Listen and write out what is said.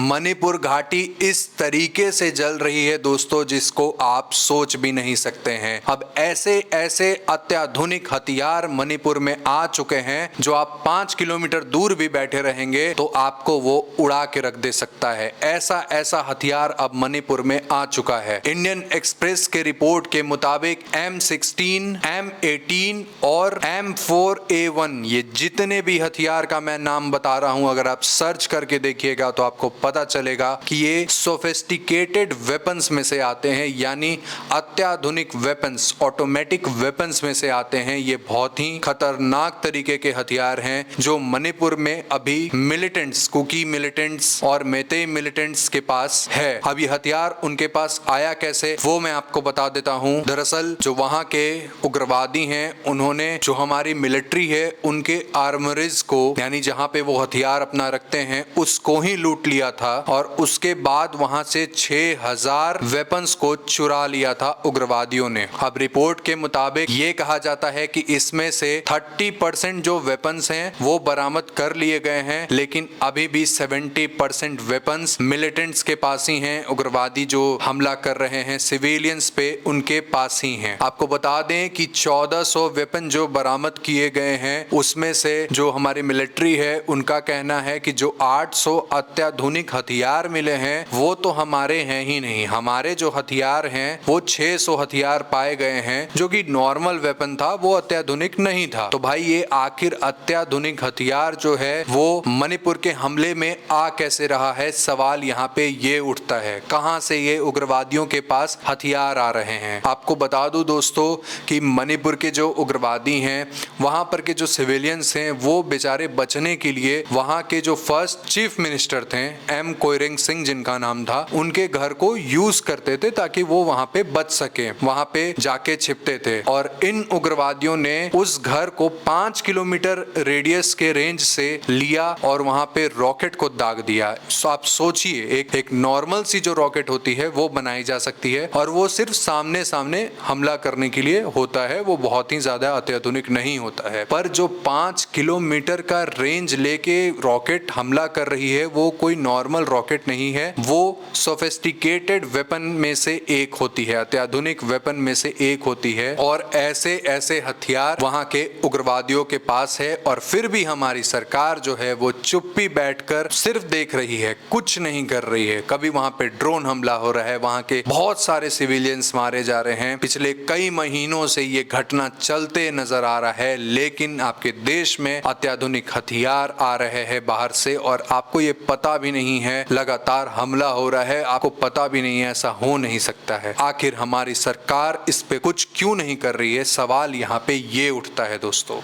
मणिपुर घाटी इस तरीके से जल रही है दोस्तों जिसको आप सोच भी नहीं सकते हैं। अब ऐसे ऐसे अत्याधुनिक हथियार मणिपुर में आ चुके हैं जो आप 5 किलोमीटर दूर भी बैठे रहेंगे तो आपको वो उड़ा के रख दे सकता है। ऐसा ऐसा हथियार अब मणिपुर में आ चुका है। इंडियन एक्सप्रेस के रिपोर्ट के मुताबिक M16, M18 और M4A1 ये जितने भी हथियार का मैं नाम बता रहा हूं, अगर आप सर्च करके देखिएगा तो आपको पता चलेगा कि ये सोफिस्टिकेटेड वेपन्स में से आते हैं, यानी अत्याधुनिक वेपन्स, ऑटोमेटिक वेपन्स में से आते हैं। ये बहुत ही खतरनाक तरीके के हथियार हैं जो मणिपुर में अभी मिलिटेंट्स, कुकी मिलिटेंट्स और मेतेई मिलिटेंट्स के पास है। अब ये हथियार उनके पास आया कैसे वो मैं आपको बता देता हूँ। दरअसल जो वहाँ के उग्रवादी हैं उन्होंने जो हमारी मिलिट्री है उनके आर्मरीज को, यानी जहाँ पे वो हथियार अपना रखते हैं, उसको ही लूट लिया था और उसके बाद वहां से 6000 वेपन्स को चुरा लिया था उग्रवादियों ने। अब रिपोर्ट के मुताबिक ये कहा जाता है कि इसमें से 30% जो वेपन्स हैं वो बरामद कर लिए गए हैं, लेकिन अभी भी 70% वेपन्स मिलिटेंट्स के पास ही हैं। उग्रवादी जो हमला कर रहे हैं सिविलियंस पे उनके पास ही हैं। आपको बता दें कि 1400 वेपन जो बरामद किए गए हैं उसमें से जो हमारी मिलिट्री है उनका कहना है कि जो 800 अत्याधुनिक हथियार मिले हैं वो तो हमारे हैं ही नहीं। हमारे जो हथियार हैं वो 600 हथियार पाए गए हैं जो कि नॉर्मल वेपन था, वो अत्याधुनिक नहीं था। तो भाई ये आखिर अत्याधुनिक हथियार जो है वो मणिपुर के हमले में आ कैसे रहा है, सवाल यहाँ पे ये उठता है। कहां से ये उग्रवादियों के पास हथियार आ रहे हैं। आपको बता दूं दोस्तों कि मणिपुर के जो उग्रवादी हैं वहां पर के जो सिविलियंस हैं वो बेचारे बचने के लिए वहां के जो फर्स्ट चीफ मिनिस्टर थे M कोइरेंग सिंह जिनका नाम था, उनके घर को यूज करते थे ताकि वो वहां पे बच सके, वहां पे जाके छिपते थे। और इन उग्रवादियों ने उस घर को 5 किलोमीटर रेडियस के रेंज से लिया और वहां पे रॉकेट को दाग दिया। आप सोचिए एक नॉर्मल सी जो रॉकेट होती है वो बनाई जा सकती है और वो सिर्फ सामने सामने हमला करने के लिए होता है, वो बहुत ही ज्यादा अत्याधुनिक नहीं होता है। पर जो 5 किलोमीटर का रेंज लेके रॉकेट हमला कर रही है वो कोई नॉर्मल रॉकेट नहीं है, वो सोफिस्टिकेटेड वेपन में से एक होती है, अत्याधुनिक वेपन में से एक होती है। और ऐसे ऐसे हथियार वहां के उग्रवादियों के पास है और फिर भी हमारी सरकार जो है वो चुप्पी बैठकर सिर्फ देख रही है, कुछ नहीं कर रही है। कभी वहां पे ड्रोन हमला हो रहा है, वहां के बहुत सारे सिविलियंस मारे जा रहे हैं, पिछले कई महीनों से ये घटना चलते नजर आ रहा है, लेकिन आपके देश में अत्याधुनिक हथियार आ रहे हैं बाहर से और आपको ये पता भी नहीं है, लगातार हमला हो रहा है, आपको पता भी नहीं है, ऐसा हो नहीं सकता है। आखिर हमारी सरकार इस पे कुछ क्यों नहीं कर रही है, सवाल यहाँ पे ये उठता है दोस्तों।